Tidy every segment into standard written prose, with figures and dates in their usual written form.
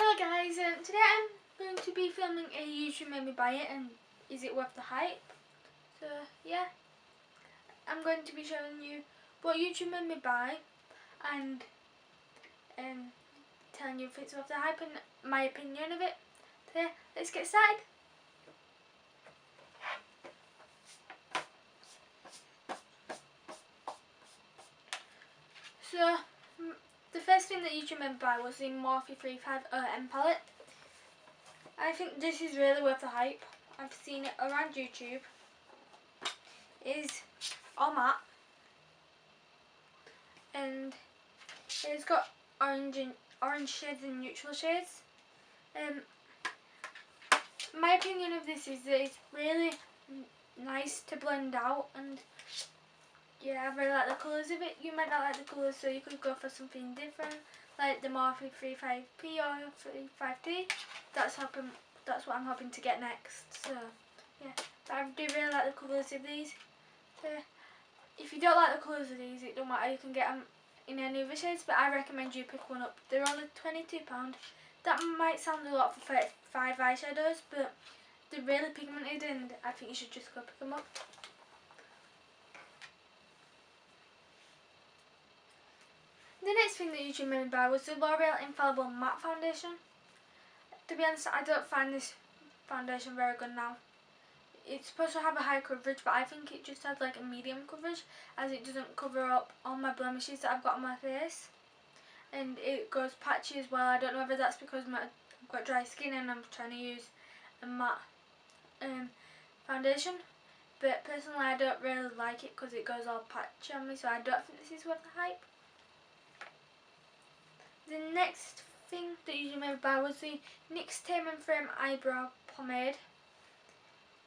Hello guys, today I'm going to be filming a YouTube made me buy it and is it worth the hype? So yeah, I'm going to be showing you what YouTube made me buy and telling you if it's worth the hype and my opinion of it. So yeah, let's get started. So the first thing that YouTube made me buy was the Morphe 35 M palette. I think this is really worth the hype. I've seen it around YouTube. It is all matte and it's got orange shades and neutral shades. My opinion of this is that it's really nice to blend out, and yeah, I really like the colours of it. You might not like the colours, so you could go for something different, like the Morphe 35P or 35D. That's what I'm hoping to get next. So yeah, but I do really like the colours of these. So if you don't like the colours of these, it don't matter. You can get them in any other shades, but I recommend you pick one up. They're only £22. That might sound a lot for 35 eyeshadows, but they're really pigmented, and I think you should just go pick them up. The next thing that YouTube made me buy was the L'Oreal Infallible Matte Foundation. To be honest, I don't find this foundation very good now. It's supposed to have a high coverage, but I think it just has like a medium coverage, as it doesn't cover up all my blemishes that I've got on my face. And it goes patchy as well. I don't know whether that's because I've got dry skin and I'm trying to use a matte foundation. But personally, I don't really like it because it goes all patchy on me, so I don't think this is worth the hype. The next thing that YouTube made me buy was the NYX Tame and Frame Eyebrow Pomade.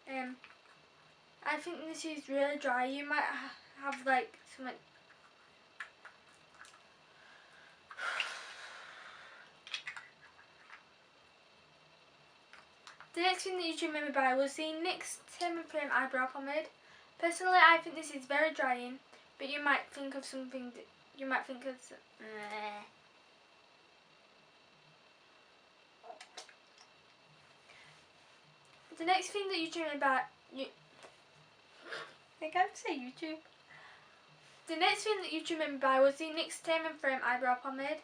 I think this is really dry. You might have like some The next thing that YouTube made me buy was the NYX Tame and Frame Eyebrow Pomade. Personally, I think this is very drying, but you might think of something. You might think of. The next thing that YouTube made me buy. I can't say YouTube. The next thing that YouTube made me buy was the NYX Tame and Frame Eyebrow Pomade.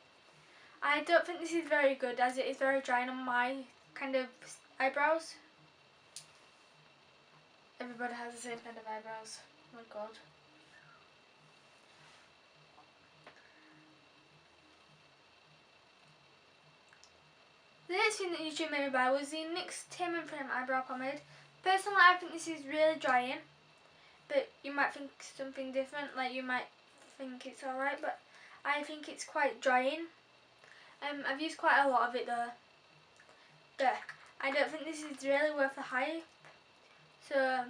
I don't think this is very good, as it is very drying on my kind of eyebrows. Everybody has the same kind of eyebrows. Oh my god. The next thing that YouTube made me buy was the NYX Tame and Frame Eyebrow Pomade. Personally, I think this is really drying, but you might think something different. Like, you might think it's alright, but I think it's quite drying. I've used quite a lot of it though. But I don't think this is really worth the hype. So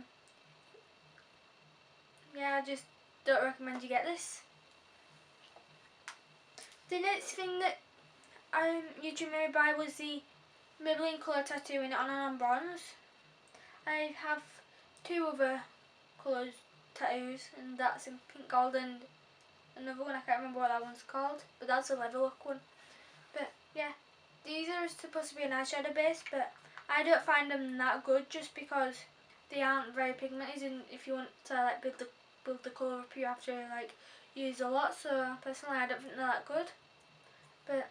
yeah, I just don't recommend you get this. The next thing that YouTube made me buy was the Maybelline Colour Tattoo in On and On Bronze. I have two other colours tattoos, and that's in pink gold and another one, I can't remember what that one's called, but that's a level look one. But yeah, these are supposed to be an eyeshadow base, but I don't find them that good just because they aren't very pigmented, and if you want to like build the colour up, you have to like use a lot. So personally, I don't think they're that good. But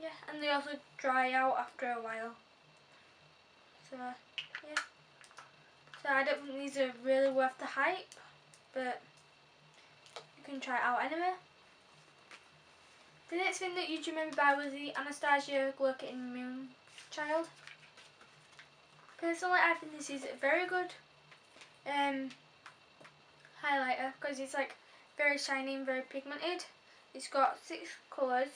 yeah, and they also dry out after a while. So yeah, so I don't think these are really worth the hype, but you can try it out anyway. The next thing that YouTube made me buy was the Anastasia Glow Kitten Moon Child. Personally, I think this is a very good highlighter because it's like very shiny and very pigmented. It's got 6 colours.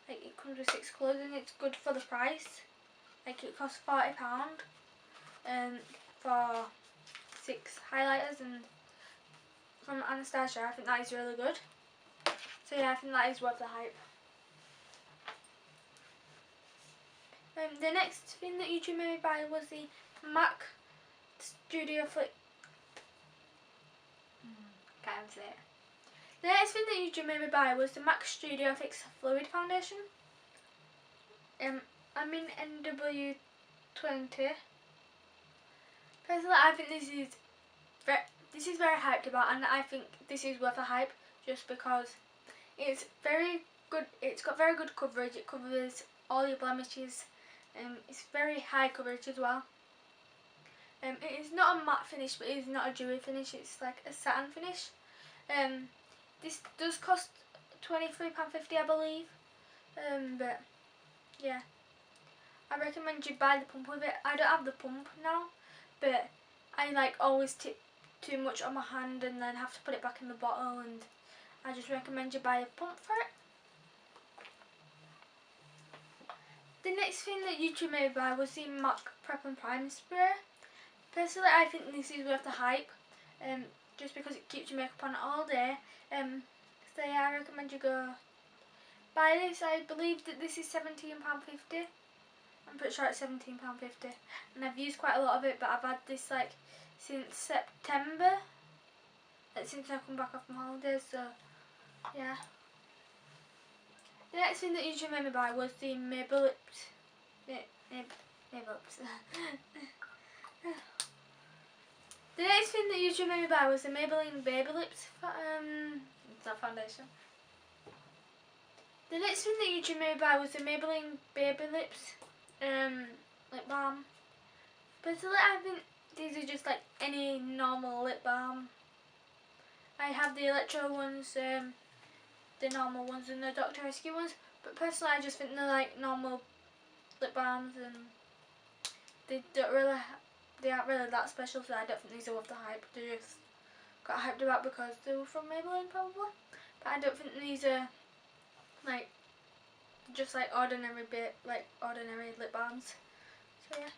Like, it comes with 6 colours, and it's good for the price. Like, it costs £40 for 6 highlighters, and from Anastasia, I think that is really good. So yeah, I think that is worth the hype. The next thing that YouTube made me buy was the MAC Studio Flick. Can't say it. The next thing that YouTube made me buy was the MAC Studio Fix Fluid Foundation. I'm in NW20. Personally, I think this is very hyped about, and I think this is worth a hype just because it's very good. It's got very good coverage. It covers all your blemishes. It's very high coverage as well. It is not a matte finish, but it is not a dewy finish. It's like a satin finish. This does cost £23.50, I believe. But yeah, I recommend you buy the pump with it. I don't have the pump now, but I like always tip too much on my hand and then have to put it back in the bottle, and I just recommend you buy a pump for it. The next thing that YouTube made me buy was the MAC Prep and Prime Spray. Personally, I think this is worth the hype, just because it keeps your makeup on all day. So yeah, I recommend you go buy this. I believe that this is £17.50. I'm pretty sure it's £17.50, and I've used quite a lot of it, but I've had this like since September, since I come back off from holidays, so yeah. The next thing that YouTube made me buy was the Maybellips. The next thing that YouTube made me buy was the Maybelline Baby Lips. It's not foundation. The next thing that YouTube made me buy was the Maybelline Baby Lips lip balm. Personally, I think these are just like any normal lip balm. I have the Electro ones, the normal ones, and the Dr. Rescue ones. But personally, I just think they're like normal lip balms, and they aren't really that special. So I don't think these are worth the hype. They just got hyped about because they were from Maybelline, probably. But I don't think these are like just like ordinary lip balms. So yeah.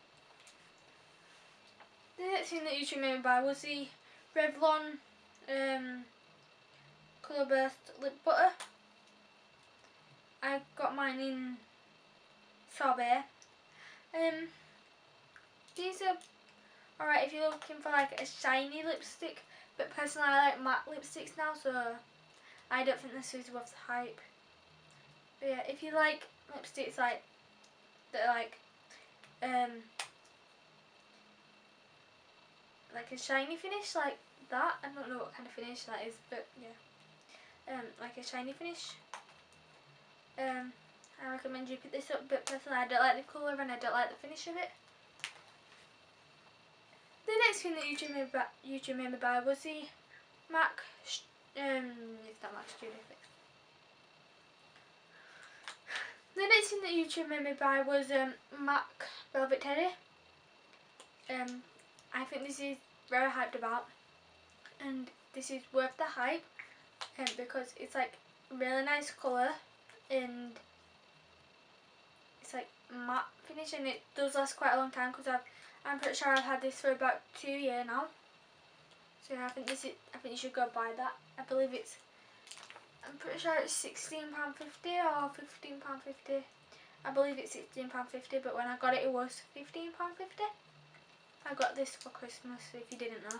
The next thing that YouTube made me buy was the Revlon Colour Burst Lip Butter. I got mine in Sorbet. These are alright if you're looking for like a shiny lipstick, but personally I like matte lipsticks now, so I don't think this is worth the hype. But yeah, if you like lipsticks like that, like a shiny finish like that, I don't know what kind of finish that is, but yeah, like a shiny finish, I recommend you pick this up. But personally I don't like the colour and I don't like the finish of it. The next thing that YouTube made me buy was the MAC it's not MAC Studio Fix. The next thing that YouTube made me buy was MAC Velvet Teddy. I think this is very hyped about, and this is worth the hype, because it's like really nice colour and it's like matte finish, and it does last quite a long time because I'm pretty sure I've had this for about 2 years now. So yeah, I think you should go buy that. I'm pretty sure it's £16.50 or £15.50. I believe it's £16.50, but when I got it, it was £15.50. I got this for Christmas, if you didn't know.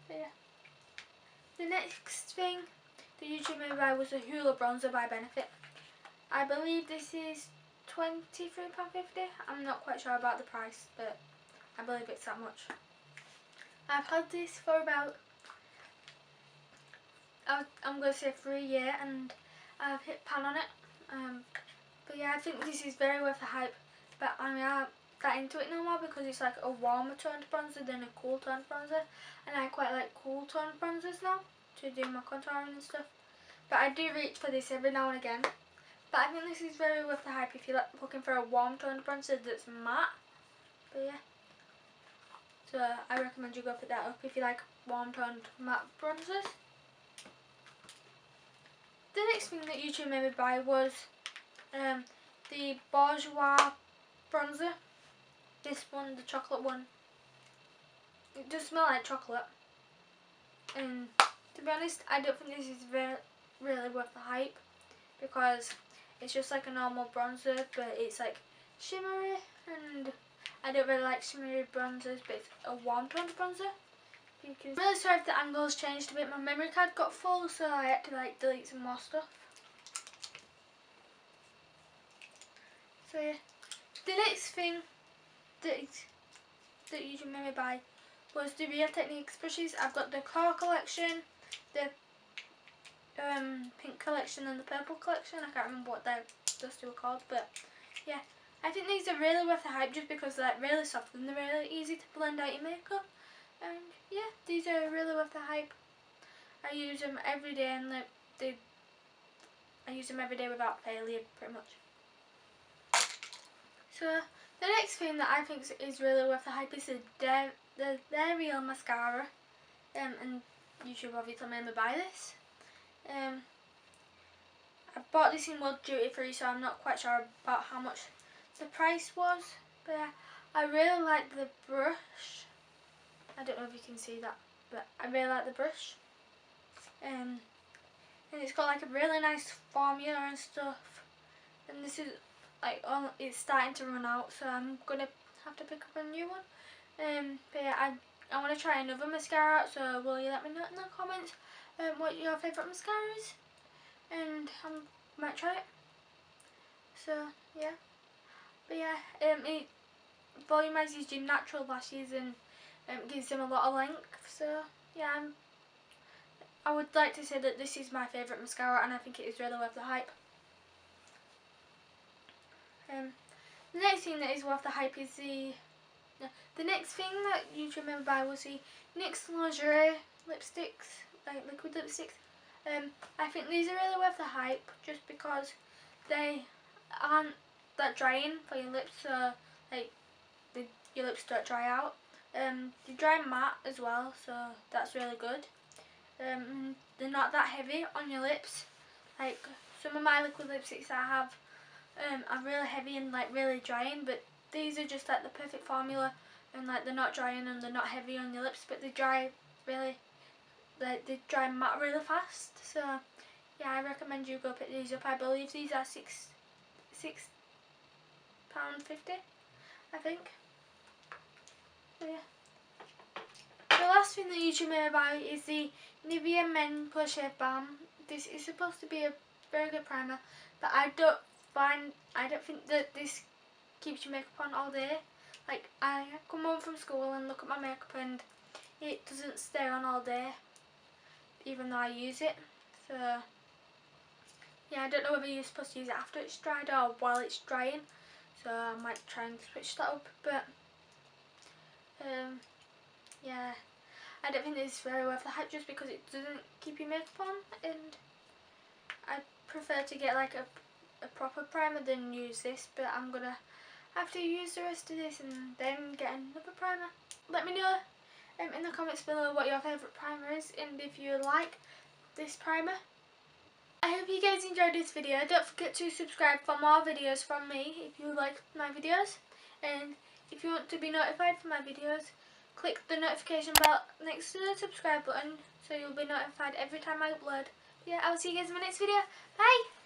But yeah. The next thing the YouTube made me buy was a Hoola Bronzer by Benefit. I believe this is £23.50. I'm not quite sure about the price, but I believe it's that much. I've had this for about, I'm going to say 3 years, and I've hit pan on it. But yeah, I think this is very worth the hype, but I'm not that into it no more because it's like a warmer toned bronzer than a cool toned bronzer, and I quite like cool toned bronzers now to do my contouring and stuff. But I do reach for this every now and again. But I think this is very worth the hype if you're looking for a warm toned bronzer that's matte. But yeah, so I recommend you go pick that up if you like warm toned matte bronzers. The next thing that YouTube made me buy was the Bourjois bronzer. This one, the chocolate one. It does smell like chocolate, and to be honest, I don't think this is really worth the hype because it's just like a normal bronzer, but it's like shimmery, and I don't really like shimmery bronzers, but it's a warm toned bronzer. I'm really sorry if the angle's changed a bit. My memory card got full, so I had to like delete some more stuff. So So yeah, the next thing that YouTube made me buy was the Real Techniques brushes. I've got the car collection, the pink collection and the purple collection. I can't remember what those two are called, but yeah, I think these are really worth the hype just because they're really soft and they're really easy to blend out your makeup. And yeah, these are really worth the hype. I use them every day, and I use them every day without failure, pretty much. So the next thing that I think is really worth the hype is the Real mascara, and YouTube obviously made me buy this. I bought this in World Duty Free, so I'm not quite sure about how much the price was, but I really like the brush. I don't know if you can see that, but I really like the brush. And it's got like a really nice formula and stuff. And this is like it's starting to run out, so I'm gonna have to pick up a new one. But yeah, I want to try another mascara. So will you let me know in the comments what your favourite mascara is, and I might try it. So yeah, but yeah, it volumizes your natural lashes and gives them a lot of length. So yeah, I would like to say that this is my favourite mascara, and I think it is really worth the hype. The next thing that is worth the hype is the next thing that YouTube made me buy was the NYX Lingerie lipsticks, like liquid lipsticks. I think these are really worth the hype just because they aren't that drying for your lips, so like your lips don't dry out. They dry matte as well, so that's really good. They're not that heavy on your lips. Like some of my liquid lipsticks that I have are really heavy and like really drying, but these are just like the perfect formula, and like they're not drying and they're not heavy on your lips, but they dry really, like they dry matte really fast. So yeah, I recommend you go pick these up. I believe these are £6.50, I think. So yeah. The last thing that YouTube made me buy is the Nivea Men Plus Shave Balm. This is supposed to be a very good primer, but I don't think that this keeps your makeup on all day. Like I come home from school and look at my makeup and it doesn't stay on all day, even though I use it. So yeah, I don't know whether you're supposed to use it after it's dried or while it's drying. So I might try and switch that up, but yeah, I don't think this is very worth the hype just because it doesn't keep your makeup on, and I prefer to get like a proper primer than use this, but I'm gonna have to use the rest of this and then get another primer. Let me know in the comments below what your favourite primer is and if you like this primer. I hope you guys enjoyed this video. Don't forget to subscribe for more videos from me if you like my videos, and if you want to be notified for my videos, click the notification bell next to the subscribe button so you'll be notified every time I upload. Yeah, I'll see you guys in my next video. Bye!